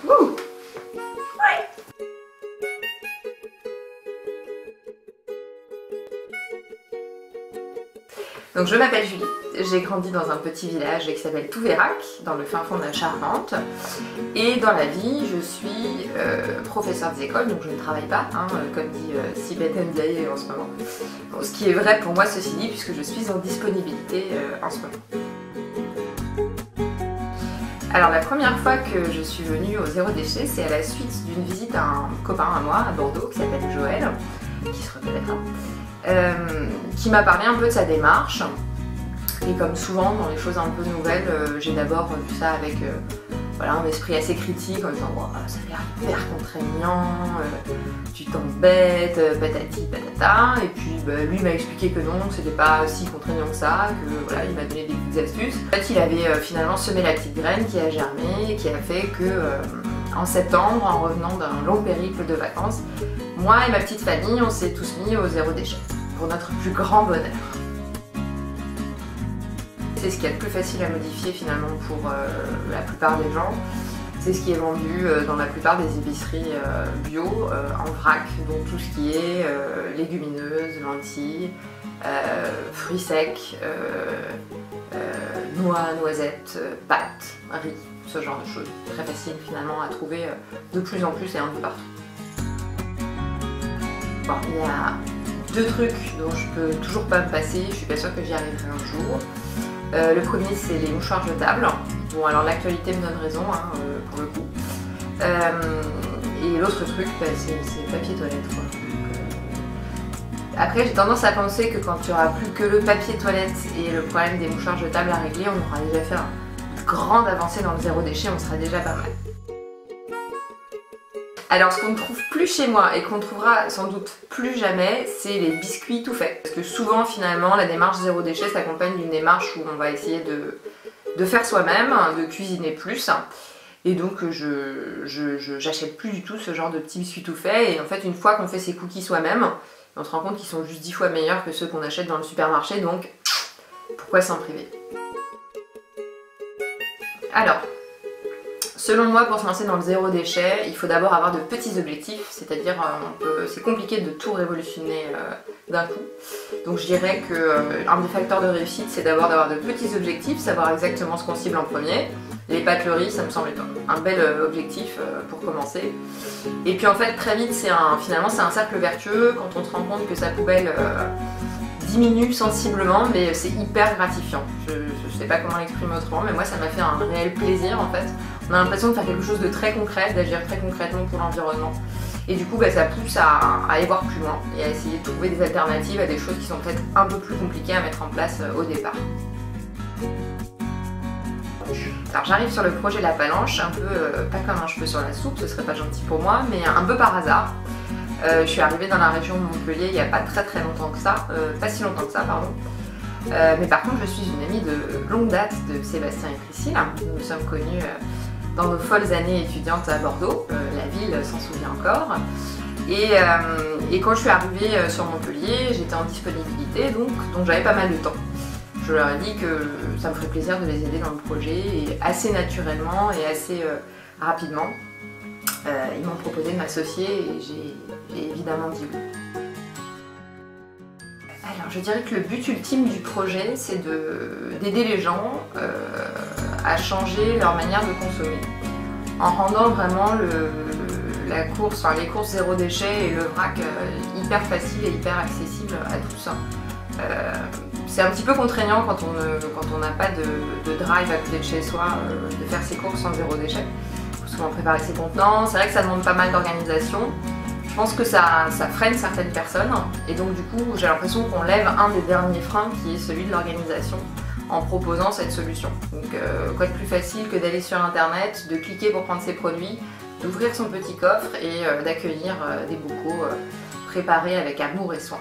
Wouh! Ouais! Donc je m'appelle Julie, j'ai grandi dans un petit village qui s'appelle Touvérac, dans le fin fond de la Charente. Et dans la vie, je suis professeure des écoles, donc je ne travaille pas, hein, comme dit Sibeth Ndiaye en ce moment. Bon, ce qui est vrai pour moi, ceci dit, puisque je suis en disponibilité en ce moment. Alors la première fois que je suis venue au Zéro Déchet, c'est à la suite d'une visite à un copain à moi à Bordeaux qui s'appelle Joël, qui se reconnaîtra, qui m'a parlé un peu de sa démarche. Et comme souvent dans les choses un peu nouvelles, j'ai d'abord vu ça avec voilà, un esprit assez critique en disant oh, ça a l'air hyper contraignant, tu t'embêtes, patati patata. Et puis lui m'a expliqué que non, c'était pas si contraignant que ça, que voilà, il m'a donné des petites astuces. En fait, il avait finalement semé la petite graine qui a germé, qui a fait que en septembre, en revenant d'un long périple de vacances, moi et ma petite famille, on s'est tous mis au zéro déchet, pour notre plus grand bonheur. C'est ce qu'il y a de plus facile à modifier finalement pour la plupart des gens. C'est ce qui est vendu dans la plupart des épiceries bio, en vrac, donc tout ce qui est légumineuses, lentilles, fruits secs, noix, noisettes, pâtes, riz, ce genre de choses. Très facile finalement à trouver de plus en plus et un peu partout. Bon, il y a deux trucs dont je peux toujours pas me passer, je suis pas sûre que j'y arriverai un jour. Le premier, c'est les mouchoirs jetables. Bon, alors l'actualité me donne raison, hein, pour le coup. Et l'autre truc, c'est le papier toilette, quoi. Après, j'ai tendance à penser que quand il n'y aura plus que le papier toilette et le problème des mouchoirs jetables à régler, on aura déjà fait une grande avancée dans le zéro déchet, on sera déjà pas mal. Alors ce qu'on ne trouve plus chez moi et qu'on ne trouvera sans doute plus jamais, c'est les biscuits tout faits. Parce que souvent finalement la démarche zéro déchet s'accompagne d'une démarche où on va essayer de faire soi-même, de cuisiner plus. Et donc j'achète plus du tout ce genre de petits biscuits tout faits. Et en fait une fois qu'on fait ses cookies soi-même, on se rend compte qu'ils sont juste 10 fois meilleurs que ceux qu'on achète dans le supermarché, donc pourquoi s'en priver? Alors, selon moi, pour se lancer dans le zéro déchet, il faut d'abord avoir de petits objectifs, c'est-à-dire c'est compliqué de tout révolutionner d'un coup. Donc je dirais qu'un des facteurs de réussite, c'est d'abord d'avoir de petits objectifs, savoir exactement ce qu'on cible en premier. Les pâtes, le riz, ça me semble être un bel objectif pour commencer. Et puis en fait, très vite, finalement c'est un cercle vertueux quand on se rend compte que sa poubelle diminue sensiblement, mais c'est hyper gratifiant. Je sais pas comment l'exprimer autrement, mais moi ça m'a fait un réel plaisir en fait. On a l'impression de faire quelque chose de très concret, d'agir très concrètement pour l'environnement. Et du coup ça pousse à aller voir plus loin et à essayer de trouver des alternatives à des choses qui sont peut-être un peu plus compliquées à mettre en place au départ. Alors j'arrive sur le projet La Palanche, un peu pas comme un cheveu sur la soupe, ce serait pas gentil pour moi, mais un peu par hasard. Je suis arrivée dans la région de Montpellier il n'y a pas très longtemps que ça, pas si longtemps que ça, pardon. Mais par contre, je suis une amie de longue date de Sébastien et Priscille. Nous nous sommes connus dans nos folles années étudiantes à Bordeaux, la ville s'en souvient encore. Et quand je suis arrivée sur Montpellier, j'étais en disponibilité, donc j'avais pas mal de temps. Je leur ai dit que ça me ferait plaisir de les aider dans le projet, et assez naturellement et assez rapidement. Ils m'ont proposé de m'associer et j'ai évidemment dit oui. Alors je dirais que le but ultime du projet, c'est d'aider les gens à changer leur manière de consommer, en rendant vraiment les courses zéro déchet et le vrac hyper facile et hyper accessible à tous. C'est un petit peu contraignant quand on n'a pas de drive à côté de chez soi, de faire ses courses en zéro déchet. Souvent préparer ses contenants, c'est vrai que ça demande pas mal d'organisation. Je pense que ça freine certaines personnes et donc du coup j'ai l'impression qu'on lève un des derniers freins qui est celui de l'organisation en proposant cette solution. Donc quoi de plus facile que d'aller sur internet, de cliquer pour prendre ses produits, d'ouvrir son petit coffre et d'accueillir des bocaux préparés avec amour et soin.